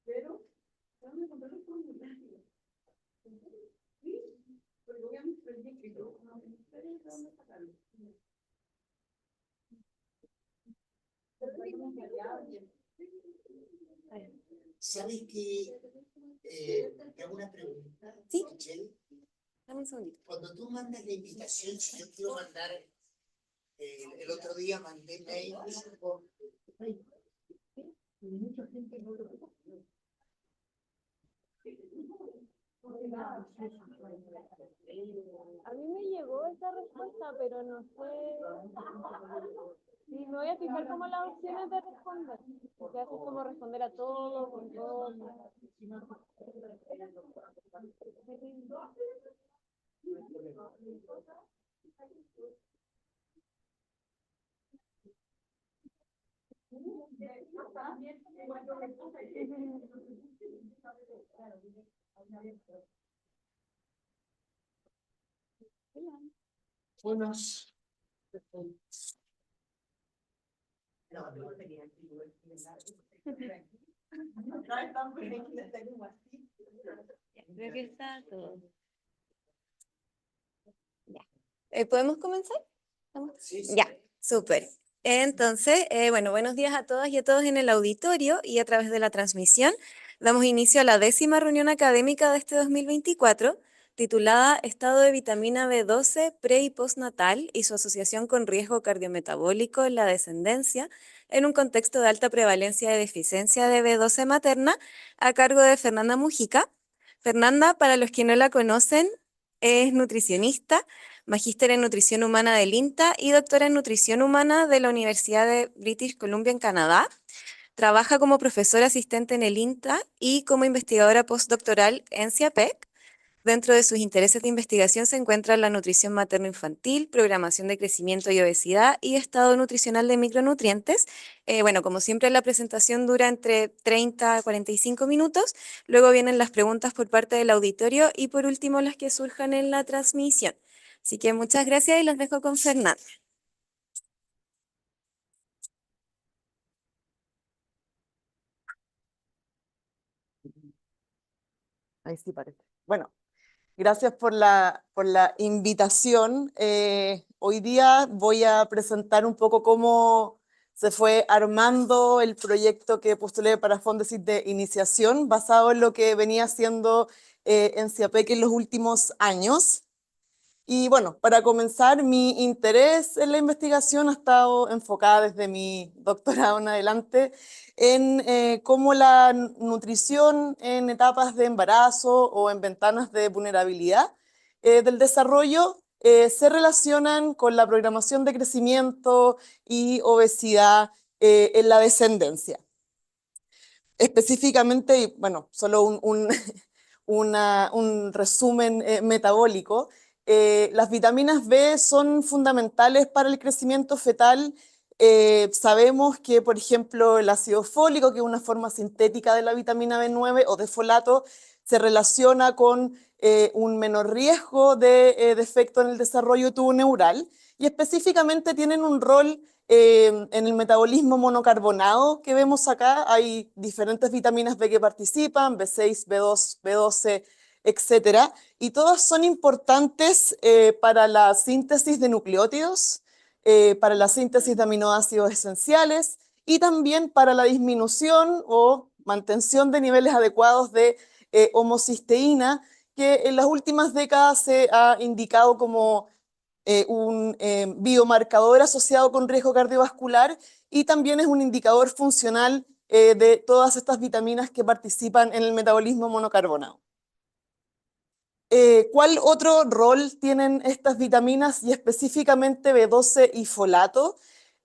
Pero vamos a encontrar un formulario. Sí, porque obviamente el que yo no me dónde sacarlo. ¿Sabes qué? Te hago una pregunta. Sí. Michelle. Dame un segundito. Cuando tú mandas la invitación, si yo quiero mandar, el otro día mandé mail por mucha gente no lo A mí me llegó esa respuesta, pero no sé. Sí, me voy a fijar como las opciones de responder. Porque haces como responder a todo, con todo. Buenas. Creo que está todo. Ya. ¿Podemos comenzar? Sí, sí. Ya, súper. Entonces, bueno, buenos días a todas y a todos en el auditorio y a través de la transmisión. Damos inicio a la 10ª reunión académica de este 2024, titulada Estado de vitamina B12 pre- y postnatal y su asociación con riesgo cardiometabólico en la descendencia en un contexto de alta prevalencia de deficiencia de B12 materna, a cargo de Fernanda Mujica. Fernanda, para los que no la conocen, es nutricionista, magíster en nutrición humana del INTA y doctora en nutrición humana de la Universidad de British Columbia en Canadá. Trabaja como profesora asistente en el INTA y como investigadora postdoctoral en CIAPEC. Dentro de sus intereses de investigación se encuentran la nutrición materno-infantil, programación de crecimiento y obesidad y estado nutricional de micronutrientes. Bueno, como siempre la presentación dura entre 30 a 45 minutos, luego vienen las preguntas por parte del auditorio y por último las que surjan en la transmisión. Así que muchas gracias y los dejo con Fernanda. Ahí sí parece. Bueno, gracias por la invitación. Hoy día voy a presentar un poco cómo se fue armando el proyecto que postulé para Fondesit de iniciación, basado en lo que venía haciendo en CIAPEC en los últimos años. Y bueno, para comenzar, mi interés en la investigación ha estado enfocada desde mi doctorado en adelante en cómo la nutrición en etapas de embarazo o en ventanas de vulnerabilidad del desarrollo se relacionan con la programación de crecimiento y obesidad en la descendencia. Específicamente, y bueno, solo un resumen metabólico. Las vitaminas B son fundamentales para el crecimiento fetal. Sabemos que, por ejemplo, el ácido fólico, que es una forma sintética de la vitamina B9 o de folato, se relaciona con un menor riesgo de defecto en el desarrollo tubo neural y específicamente tienen un rol en el metabolismo monocarbonado que vemos acá. Hay diferentes vitaminas B que participan, B6, B2, B12, etcétera, y todas son importantes para la síntesis de nucleótidos, para la síntesis de aminoácidos esenciales y también para la disminución o mantención de niveles adecuados de homocisteína, que en las últimas décadas se ha indicado como un biomarcador asociado con riesgo cardiovascular y también es un indicador funcional de todas estas vitaminas que participan en el metabolismo monocarbonado. ¿Cuál otro rol tienen estas vitaminas y específicamente B12 y folato?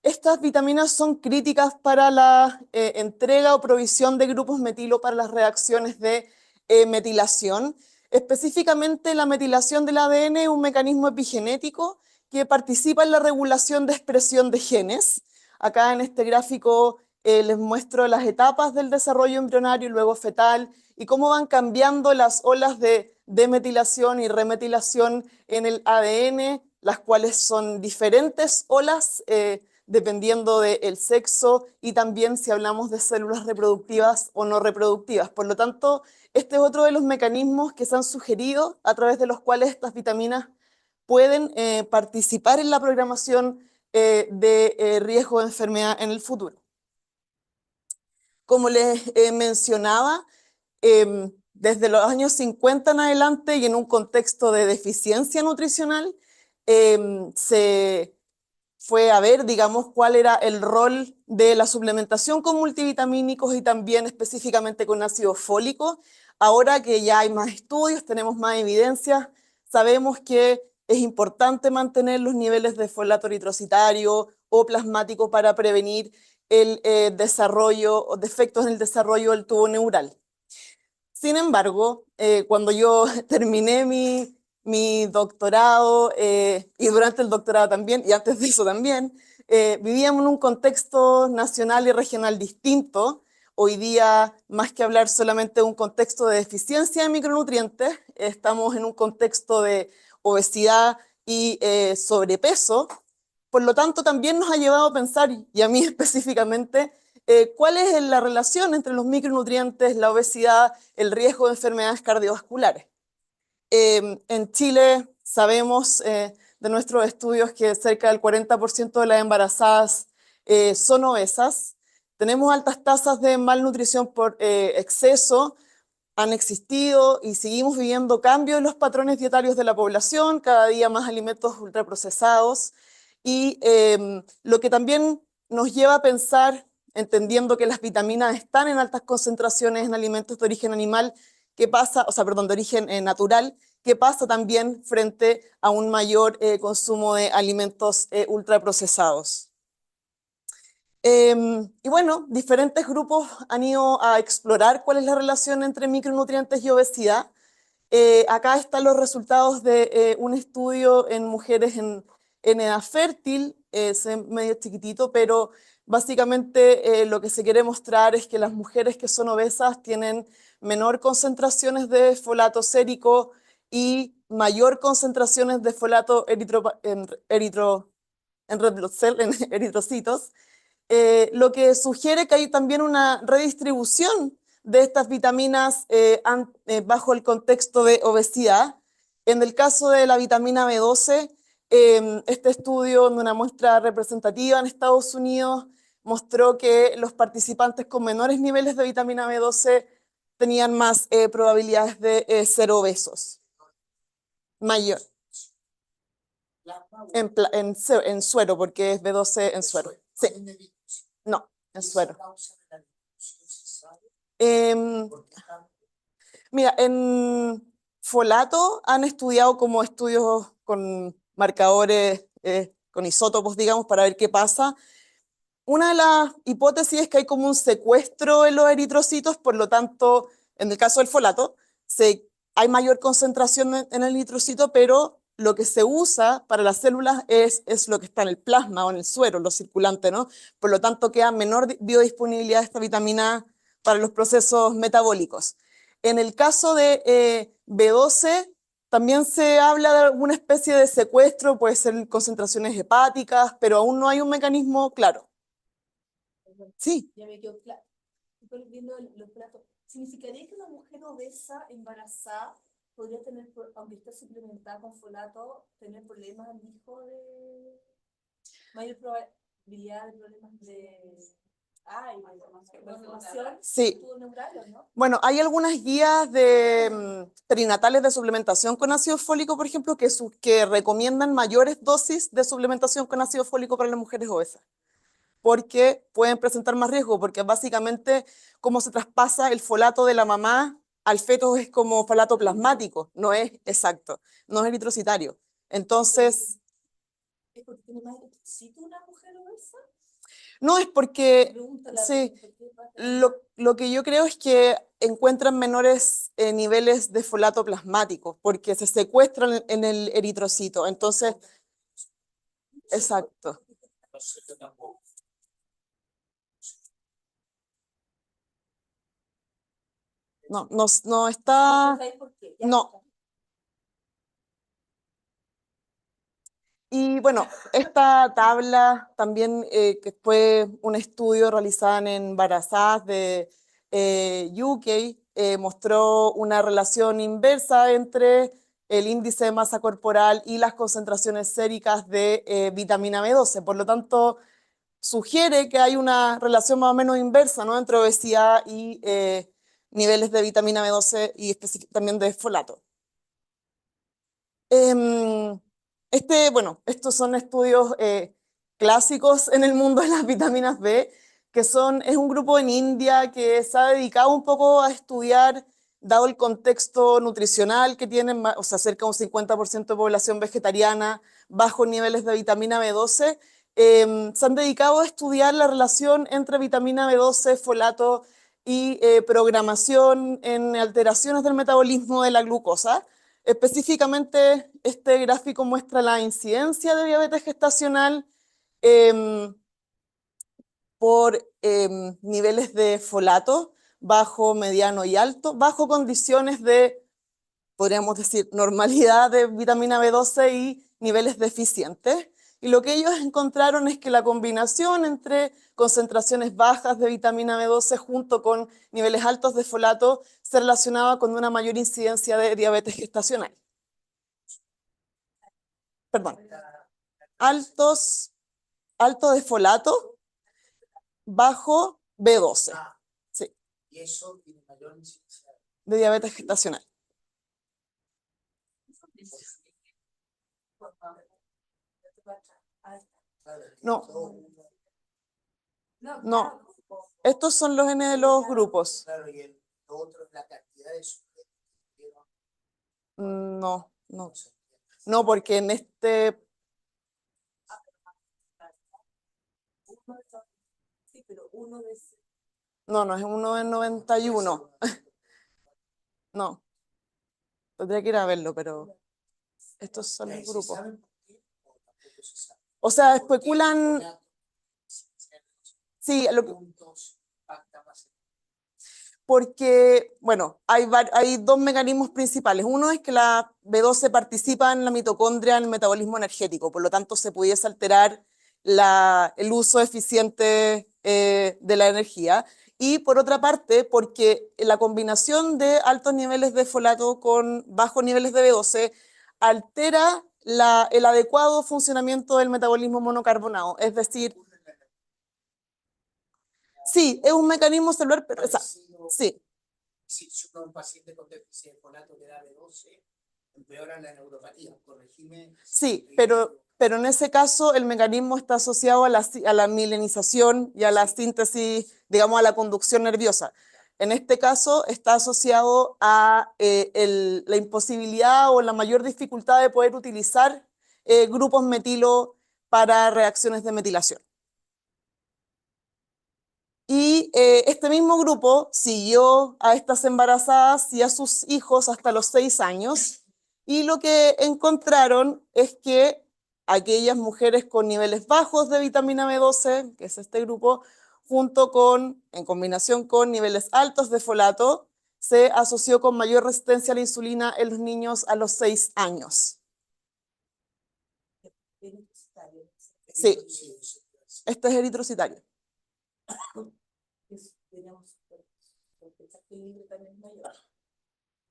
Estas vitaminas son críticas para la entrega o provisión de grupos metilo para las reacciones de metilación. Específicamente la metilación del ADN es un mecanismo epigenético que participa en la regulación de expresión de genes. Acá en este gráfico les muestro las etapas del desarrollo embrionario y luego fetal y cómo van cambiando las olas de demetilación y remetilación en el ADN, las cuales son diferentes olas dependiendo del sexo y también si hablamos de células reproductivas o no reproductivas. Por lo tanto, este es otro de los mecanismos que se han sugerido a través de los cuales estas vitaminas pueden participar en la programación de riesgo de enfermedad en el futuro. Como les mencionaba, desde los años 50 en adelante y en un contexto de deficiencia nutricional, se fue a ver, digamos, cuál era el rol de la suplementación con multivitamínicos y también específicamente con ácido fólico. Ahora que ya hay más estudios, tenemos más evidencias, sabemos que es importante mantener los niveles de folato eritrocitario o plasmático para prevenir el desarrollo o defectos en el desarrollo del tubo neural. Sin embargo, cuando yo terminé mi doctorado y durante el doctorado también, y antes de eso también, vivíamos en un contexto nacional y regional distinto. Hoy día, más que hablar solamente de un contexto de deficiencia de micronutrientes, estamos en un contexto de obesidad y sobrepeso. Por lo tanto, también nos ha llevado a pensar, y a mí específicamente, cuál es la relación entre los micronutrientes, la obesidad, el riesgo de enfermedades cardiovasculares. En Chile sabemos de nuestros estudios que cerca del 40% de las embarazadas son obesas. Tenemos altas tasas de malnutrición por exceso, han existido y seguimos viviendo cambios en los patrones dietarios de la población, cada día más alimentos ultraprocesados. Y lo que también nos lleva a pensar, entendiendo que las vitaminas están en altas concentraciones en alimentos de origen animal, ¿qué pasa? O sea, perdón, de origen natural, ¿qué pasa también frente a un mayor consumo de alimentos ultraprocesados? Y bueno, diferentes grupos han ido a explorar cuál es la relación entre micronutrientes y obesidad. Acá están los resultados de un estudio en mujeres en edad fértil, es medio chiquitito, pero básicamente lo que se quiere mostrar es que las mujeres que son obesas tienen menor concentraciones de folato sérico y mayor concentraciones de folato en red blood cell, en eritrocitos, lo que sugiere que hay también una redistribución de estas vitaminas bajo el contexto de obesidad. En el caso de la vitamina B12, este estudio en una muestra representativa en Estados Unidos mostró que los participantes con menores niveles de vitamina B12 tenían más probabilidades de ser obesos. Mayor. En suero, porque es B12 en suero. Sí. No, en suero. Mira, en folato han estudiado como estudios con marcadores, con isótopos, digamos, para ver qué pasa. Una de las hipótesis es que hay como un secuestro en los eritrocitos, por lo tanto, en el caso del folato, hay mayor concentración en el eritrocito, pero lo que se usa para las células es lo que está en el plasma o en el suero, lo circulante, ¿no? Por lo tanto, queda menor biodisponibilidad de esta vitamina A para los procesos metabólicos. En el caso de B12, también se habla de alguna especie de secuestro, puede ser concentraciones hepáticas, pero aún no hay un mecanismo claro. Sí. Ya me quedó claro. Estoy viendo los platos. ¿Significaría que una mujer obesa, embarazada, podría tener, aunque esté suplementada con folato, tener problemas al hijo de mayor probabilidad de problemas de malformación? Sí. Neural, ¿no? Bueno, hay algunas guías de perinatales de suplementación con ácido fólico, por ejemplo, que recomiendan mayores dosis de suplementación con ácido fólico para las mujeres obesas, porque pueden presentar más riesgo, porque básicamente cómo se traspasa el folato de la mamá al feto es como folato plasmático, no es exacto, no es eritrocitario. Entonces... ¿Es porque tiene más eritrocito una mujer obesa? No, es porque sí, lo que yo creo es que encuentran menores niveles de folato plasmático, porque se secuestran en el eritrocito. Entonces, exacto. No está... No. Y bueno, esta tabla también, que fue un estudio realizado en embarazadas de UK, mostró una relación inversa entre el índice de masa corporal y las concentraciones séricas de vitamina B12. Por lo tanto, sugiere que hay una relación más o menos inversa, ¿no?, entre obesidad y niveles de vitamina B12 y también de folato. Bueno, estos son estudios clásicos en el mundo de las vitaminas B, es un grupo en India que se ha dedicado un poco a estudiar, dado el contexto nutricional que tienen, o sea, cerca de un 50% de población vegetariana, bajos niveles de vitamina B12, se han dedicado a estudiar la relación entre vitamina B12, folato y programación en alteraciones del metabolismo de la glucosa. Específicamente, este gráfico muestra la incidencia de diabetes gestacional por niveles de folato, bajo, mediano y alto, bajo condiciones de, podríamos decir, normalidad de vitamina B12 y niveles deficientes. Y lo que ellos encontraron es que la combinación entre concentraciones bajas de vitamina B12 junto con niveles altos de folato se relacionaba con una mayor incidencia de diabetes gestacional. Perdón, altos de folato, bajo B12, sí, Y eso tiene mayor incidencia. de diabetes gestacional. No, no, estos son los N de los grupos. Claro, y el otro es la cantidad de sujetos que tuvieron. No, no, no, porque en este, Sí, pero uno de no es uno de 91, no, tendría que ir a verlo, pero estos son los ¿Se grupos. sabe por qué? O tampoco se sabe. O sea, ¿Por qué especulan, folato, sí, puntos, impacta más? porque, bueno, hay dos mecanismos principales. Uno es que la B12 participa en la mitocondria en el metabolismo energético, por lo tanto se pudiese alterar el uso eficiente de la energía. Y por otra parte, porque la combinación de altos niveles de folato con bajos niveles de B12 altera el adecuado funcionamiento del metabolismo monocarbonado. Es decir, sí, es un mecanismo celular, pero, sí. Si un paciente con déficit de folato le da B12, empeora la neuropatía. Corregime. Sí, pero en ese caso el mecanismo está asociado a la milenización y a la síntesis, digamos, a la conducción nerviosa. En este caso está asociado a la imposibilidad o la mayor dificultad de poder utilizar grupos metilo para reacciones de metilación. Y este mismo grupo siguió a estas embarazadas y a sus hijos hasta los 6 años, y lo que encontraron es que aquellas mujeres con niveles bajos de vitamina B12, que es este grupo, en combinación con niveles altos de folato, se asoció con mayor resistencia a la insulina en los niños a los 6 años. Sí, este es eritrocitario.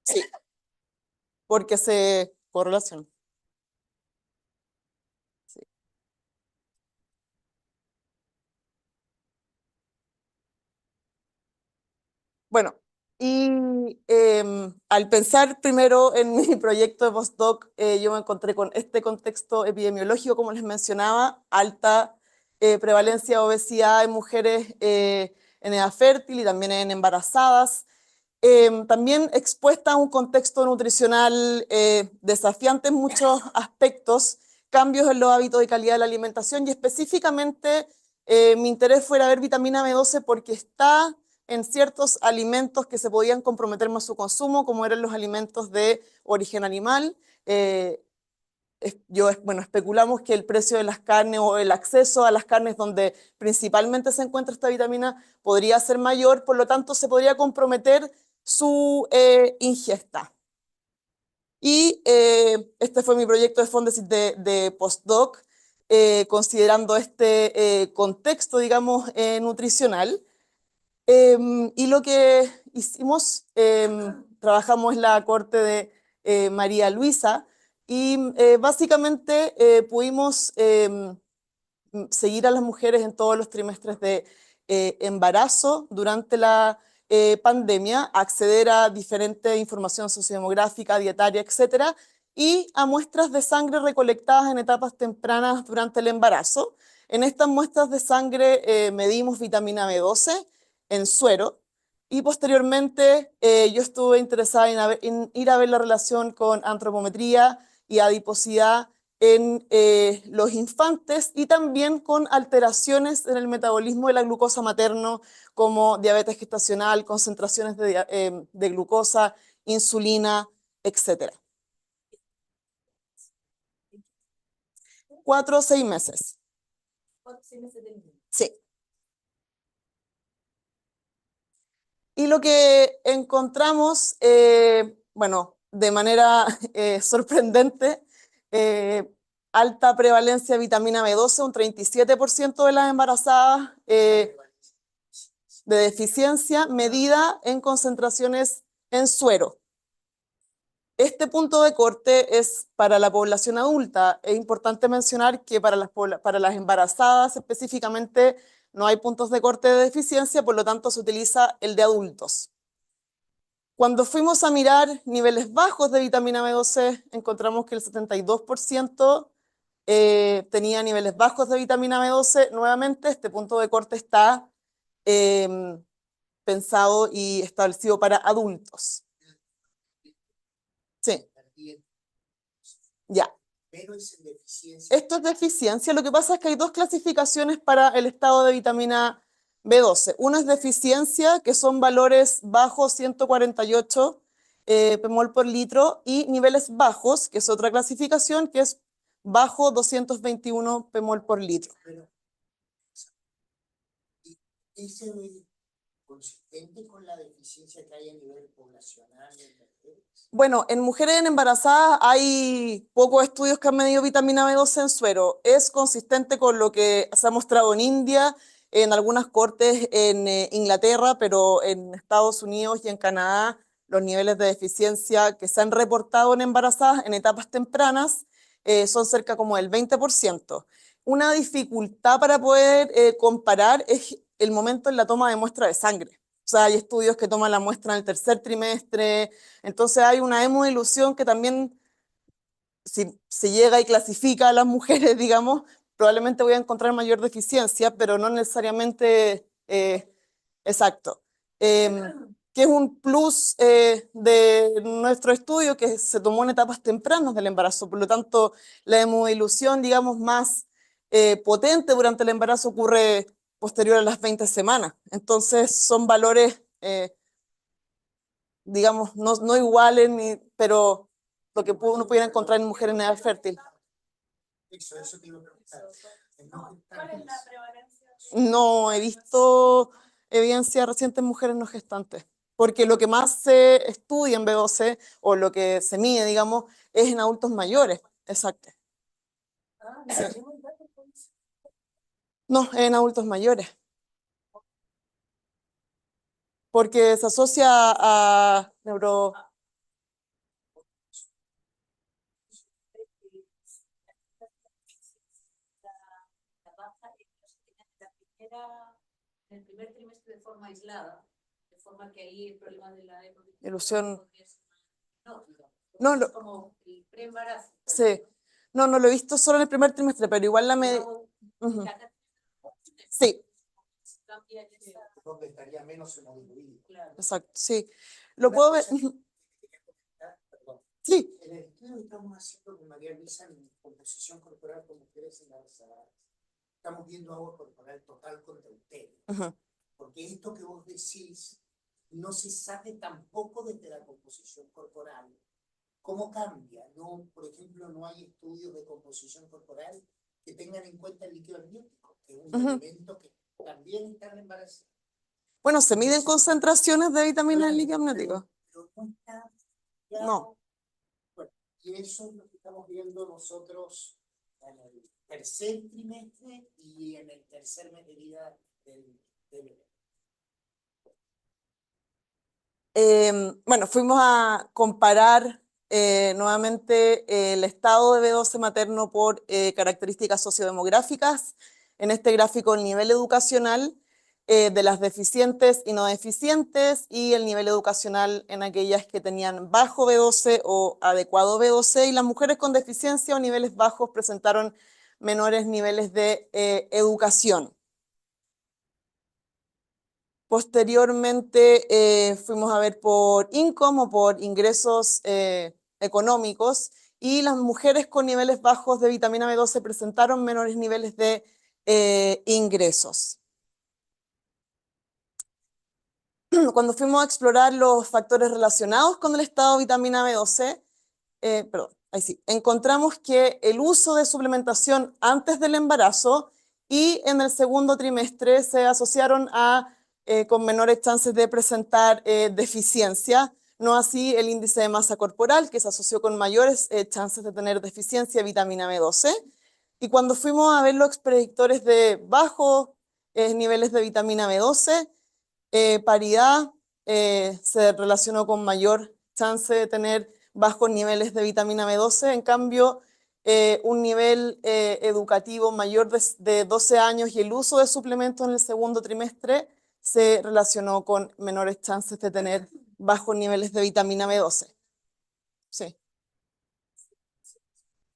Sí, porque se correlaciona. Sí. Bueno, y al pensar primero en mi proyecto de postdoc, yo me encontré con este contexto epidemiológico, como les mencionaba, alta prevalencia de obesidad en mujeres en edad fértil y también en embarazadas. También expuesta a un contexto nutricional desafiante en muchos aspectos, cambios en los hábitos y calidad de la alimentación, y específicamente mi interés fue ver vitamina B12 porque está en ciertos alimentos que se podían comprometer más su consumo, como eran los alimentos de origen animal. Bueno, especulamos que el precio de las carnes o el acceso a las carnes donde principalmente se encuentra esta vitamina podría ser mayor, por lo tanto se podría comprometer su ingesta. Y este fue mi proyecto de Fondesit de postdoc, considerando este contexto, digamos, nutricional. Y lo que hicimos, trabajamos en la corte de María Luisa y básicamente pudimos seguir a las mujeres en todos los trimestres de embarazo durante la pandemia, acceder a diferente información sociodemográfica, dietaria, etcétera, y a muestras de sangre recolectadas en etapas tempranas durante el embarazo. En estas muestras de sangre medimos vitamina B12 en suero y posteriormente yo estuve interesada en ir a ver la relación con antropometría y adiposidad en los infantes y también con alteraciones en el metabolismo de la glucosa materno, como diabetes gestacional, concentraciones de glucosa, insulina, etc. 4 o 6 meses. 4 o 6 meses del niño. Sí. Y lo que encontramos, bueno, de manera sorprendente, alta prevalencia de vitamina B12, un 37% de las embarazadas de deficiencia medida en concentraciones en suero. Este punto de corte es para la población adulta. Es importante mencionar que para las embarazadas específicamente no hay puntos de corte de deficiencia, por lo tanto se utiliza el de adultos. Cuando fuimos a mirar niveles bajos de vitamina B12, encontramos que el 72% tenía niveles bajos de vitamina B12. Nuevamente, este punto de corte está pensado y establecido para adultos. Sí, ya. Pero es en deficiencia. Esto es deficiencia. Lo que pasa es que hay dos clasificaciones para el estado de vitamina B12. Una es deficiencia, que son valores bajos 148 bemol por litro, y niveles bajos, que es otra clasificación, que es bajo 221 bemol por litro. Pero, ¿es consistente con la deficiencia que hay a nivel poblacional en mujeres? Bueno, en mujeres embarazadas hay pocos estudios que han medido vitamina B12 en suero. Es consistente con lo que se ha mostrado en India, en algunas cortes en Inglaterra, pero en Estados Unidos y en Canadá los niveles de deficiencia que se han reportado en embarazadas en etapas tempranas son cerca como del 20%. Una dificultad para poder comparar es el momento en la toma de muestra de sangre. O sea, hay estudios que toman la muestra en el tercer trimestre, entonces hay una hemodilución que también, si se llega y clasifica a las mujeres, digamos, probablemente voy a encontrar mayor deficiencia, pero no necesariamente exacto. Que es un plus de nuestro estudio que se tomó en etapas tempranas del embarazo. Por lo tanto, la hemodilución, digamos, más potente durante el embarazo ocurre posterior a las 20 semanas. Entonces, son valores, digamos, no iguales, pero lo que uno pudiera encontrar en mujeres en edad fértil. Eso te iba a preguntar. ¿Cuál es la prevalencia? No he visto evidencia reciente en mujeres no gestantes, porque lo que más se estudia en B12 o lo que se mide, digamos, es en adultos mayores. Exacto. Ah, no tenemos datos con eso. No, en adultos mayores. Porque se asocia a La baja en el primer trimestre de forma aislada, de forma que ahí el problema de la ilusión. No, No, es como el preembarazo. sí. No lo he visto solo en el primer trimestre, pero igual la medida. Sí, Donde estaría menos hemodiluido. Claro. exacto, sí. Lo puedo ver. Perdón. Sí. En el estudio que estamos haciendo con María Luisa en composición corporal con mujeres embarazadas, estamos viendo agua corporal total con deuterio. Porque esto que vos decís no se sabe tampoco desde la composición corporal. ¿Cómo cambia? No, por ejemplo, no hay estudios de composición corporal que tengan en cuenta el líquido amniótico, que es un elemento que también está en embarazo. Bueno, se miden concentraciones de vitaminas en líquido amniótico. Pero no está. No. Bueno, Y eso es lo que estamos viendo nosotros en el tercer trimestre y en el tercer mes de vida del bebé. Bueno, fuimos a comparar nuevamente el estado de B12 materno por características sociodemográficas. En este gráfico el nivel educacional de las deficientes y no deficientes y el nivel educacional en aquellas que tenían bajo B12 o adecuado B12, y las mujeres con deficiencia o niveles bajos presentaron menores niveles de educación. Posteriormente fuimos a ver por income o por ingresos económicos, y las mujeres con niveles bajos de vitamina B12 presentaron menores niveles de ingresos. Cuando fuimos a explorar los factores relacionados con el estado de vitamina B12, encontramos que el uso de suplementación antes del embarazo y en el segundo trimestre se asociaron con menores chances de presentar deficiencia, no así el índice de masa corporal, que se asoció con mayores chances de tener deficiencia de vitamina B12. Y cuando fuimos a ver los predictores de bajos niveles de vitamina B12, paridad se relacionó con mayor chance de tener bajos niveles de vitamina B12. En cambio, un nivel educativo mayor de 12 años y el uso de suplementos en el segundo trimestre se relacionó con menores chances de tener bajos niveles de vitamina B12. Sí.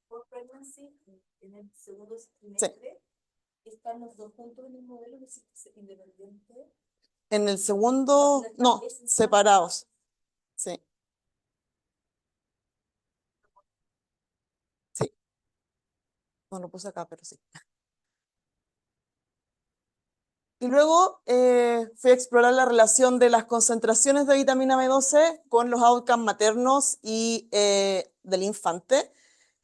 Por pregnancy, en el segundo trimestre, están los dos puntos en el modelo que es independiente. En el segundo, no, separados. Sí. Sí. No lo puse acá, pero sí. Y luego fui a explorar la relación de las concentraciones de vitamina B12 con los outcomes maternos y del infante.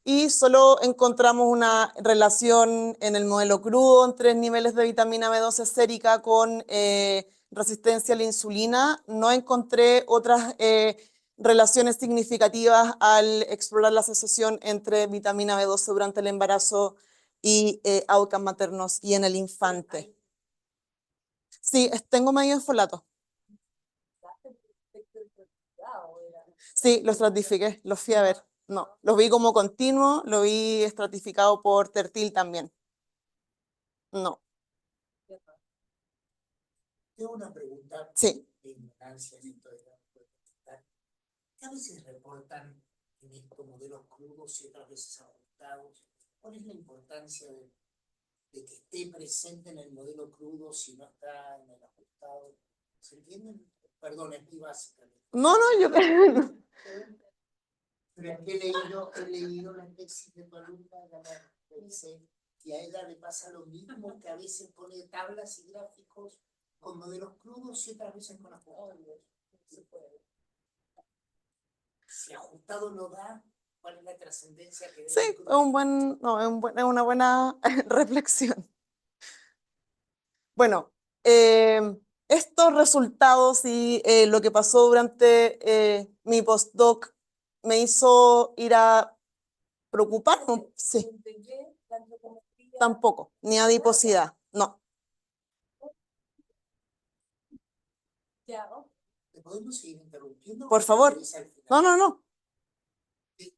Y solo encontramos una relación en el modelo crudo entre niveles de vitamina B12 sérica con resistencia a la insulina. No encontré otras relaciones significativas al explorar la asociación entre vitamina B12 durante el embarazo y outcomes maternos y en el infante. Sí, tengo medio en folato. Sí, lo estratifiqué, los fui a ver. No, los vi como continuo, lo vi estratificado por tertil también. No. Tengo una pregunta Sí. de ignorancia en esto de la contestar. ¿Qué a veces reportan en estos modelos crudos y otras veces ajustados? ¿Cuál es la importancia de que esté presente en el modelo crudo si no está en el ajustado? ¿Se entienden? Perdón, es muy básica. No, yo Pero es que he leído la tesis de tu alumna, y a ella le pasa lo mismo, que a veces pone tablas y gráficos con modelos crudos y otras veces con ajustados. Si ajustado no da, ¿cuál es la trascendencia que debe? Sí, es una buena reflexión. Bueno, estos resultados y lo que pasó durante mi postdoc me hizo ir a preocuparme. Sí, tampoco, ni adiposidad, no. ¿Te podemos seguir interrumpiendo? Por favor. No.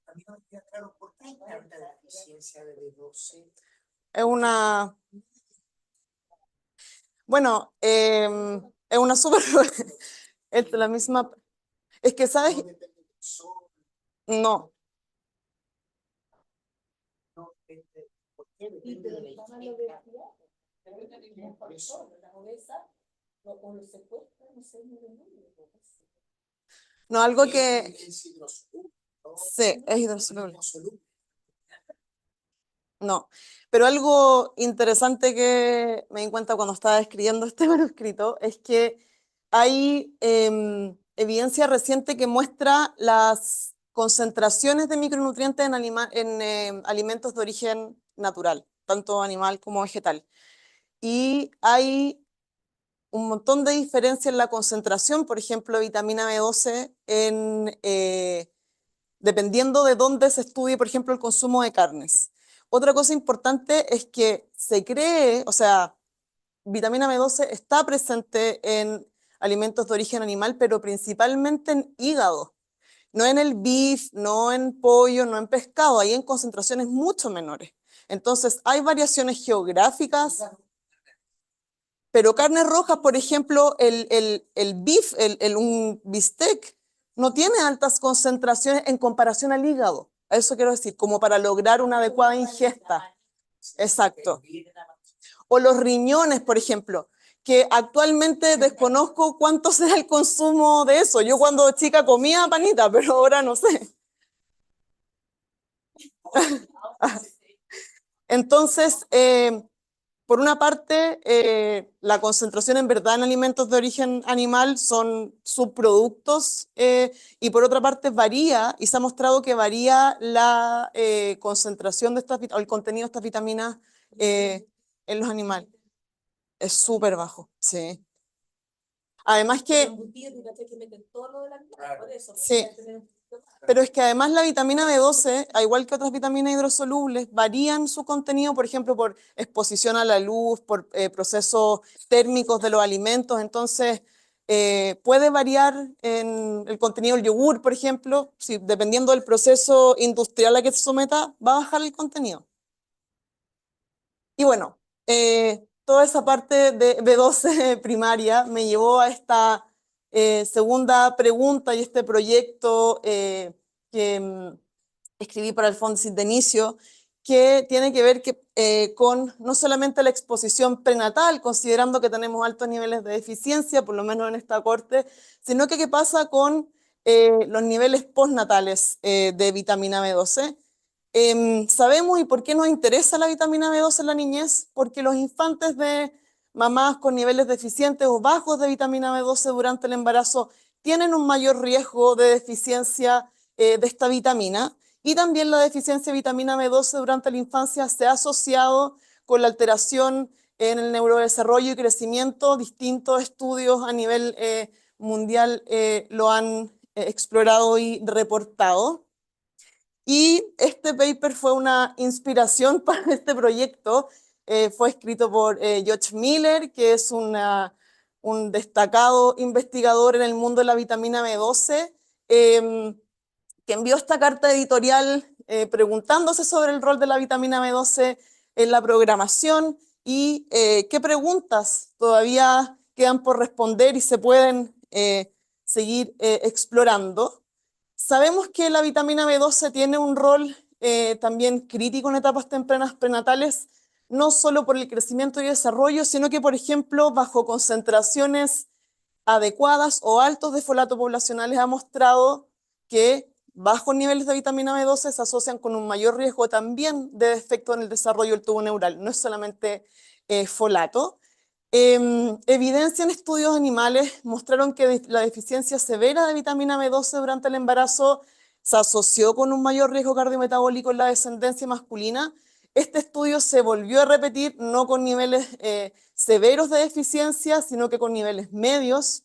A mí no me queda claro por qué hay tanta deficiencia de B12. Es una... Bueno, es una súper... es la misma... Es que, ¿sabes? No depende del sol, No. no depende. ¿Por qué depende de la higiene? Por eso. No, algo que... Es hidrosoluble, ¿no? Sí, es hidrosoluble. Hidrosoluble. No, pero algo interesante que me di cuenta cuando estaba escribiendo este manuscrito es que hay evidencia reciente que muestra las concentraciones de micronutrientes en alimentos de origen natural, tanto animal como vegetal. Y hay un montón de diferencia en la concentración, por ejemplo, de vitamina B12 dependiendo de dónde se estudie, por ejemplo, el consumo de carnes. Otra cosa importante es que se cree, o sea, vitamina B12 está presente en alimentos de origen animal, pero principalmente en hígado. No en el beef, no en pollo, no en pescado, ahí en concentraciones mucho menores. Entonces, hay variaciones geográficas, pero carnes rojas, por ejemplo, el beef, un bistec, no tiene altas concentraciones en comparación al hígado. Eso quiero decir, como para lograr una adecuada ingesta. Exacto. O los riñones, por ejemplo, que actualmente desconozco cuánto será el consumo de eso. Yo cuando chica comía panita, pero ahora no sé. Entonces, por una parte, la concentración en verdad en alimentos de origen animal son subproductos y por otra parte varía y se ha mostrado que varía la concentración de estas, o el contenido de estas vitaminas en los animales. Es súper bajo, sí. Además que... embutido, tú cachai que meten todo lo de la mitad, por eso. Sí. Porque tener un poquito más. Pero es que además la vitamina B12, al igual que otras vitaminas hidrosolubles, varían su contenido, por ejemplo, por exposición a la luz, por procesos térmicos de los alimentos. Entonces, puede variar en el contenido del yogur, por ejemplo. Si, dependiendo del proceso industrial a que se someta, va a bajar el contenido. Y bueno, toda esa parte de B12 primaria me llevó a esta segunda pregunta y este proyecto que escribí para el Fondesit de inicio, que tiene que ver con no solamente la exposición prenatal, considerando que tenemos altos niveles de deficiencia, por lo menos en esta corte, sino que qué pasa con los niveles postnatales de vitamina B12. Sabemos y por qué nos interesa la vitamina B12 en la niñez, porque los infantes de mamás con niveles deficientes o bajos de vitamina B12 durante el embarazo tienen un mayor riesgo de deficiencia de esta vitamina, y también la deficiencia de vitamina B12 durante la infancia se ha asociado con la alteración en el neurodesarrollo y crecimiento. Distintos estudios a nivel mundial lo han explorado y reportado. Y este paper fue una inspiración para este proyecto. Fue escrito por George Miller, que es un destacado investigador en el mundo de la vitamina B12, que envió esta carta editorial preguntándose sobre el rol de la vitamina B12 en la programación y qué preguntas todavía quedan por responder y se pueden seguir explorando. Sabemos que la vitamina B12 tiene un rol también crítico en etapas tempranas prenatales, no solo por el crecimiento y desarrollo, sino que, por ejemplo, bajo concentraciones adecuadas o altos de folato poblacionales ha mostrado que bajos niveles de vitamina B12 se asocian con un mayor riesgo también de defecto en el desarrollo del tubo neural, no es solamente folato. Evidencia en estudios animales mostraron que la deficiencia severa de vitamina B12 durante el embarazo se asoció con un mayor riesgo cardiometabólico en la descendencia masculina. Este estudio se volvió a repetir no con niveles severos de deficiencia, sino que con niveles medios.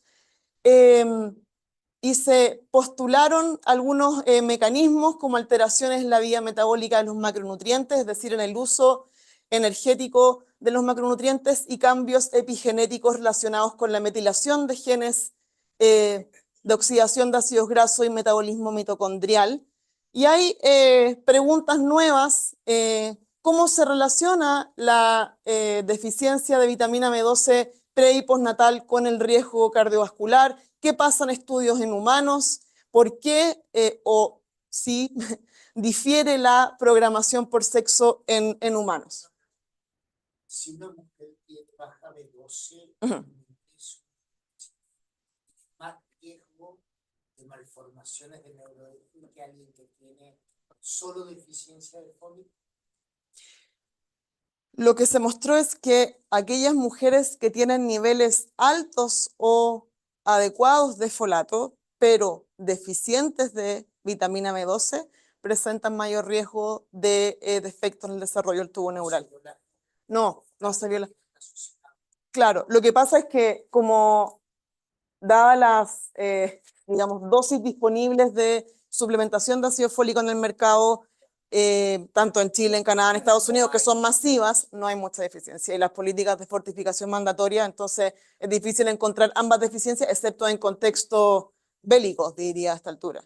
Y se postularon algunos mecanismos como alteraciones en la vía metabólica de los macronutrientes, es decir, en el uso energético de los macronutrientes y cambios epigenéticos relacionados con la metilación de genes de oxidación de ácidos grasos y metabolismo mitocondrial. Y hay preguntas nuevas, ¿cómo se relaciona la deficiencia de vitamina B12 pre y postnatal con el riesgo cardiovascular? ¿Qué pasa en estudios en humanos? ¿Por qué o si difiere la programación por sexo en humanos? Si una mujer tiene baja B12, es más riesgo de malformaciones de neurodegeneración que alguien que tiene solo deficiencia de fólico. Lo que se mostró es que aquellas mujeres que tienen niveles altos o adecuados de folato, pero deficientes de vitamina B12, presentan mayor riesgo de defectos en el desarrollo del tubo neural. No se viola. Claro, lo que pasa es que como dadas las, digamos, dosis disponibles de suplementación de ácido fólico en el mercado, tanto en Chile, en Canadá, en Estados Unidos, que son masivas, no hay mucha deficiencia. Y las políticas de fortificación mandatoria, entonces es difícil encontrar ambas deficiencias, excepto en contextos bélicos, diría a esta altura.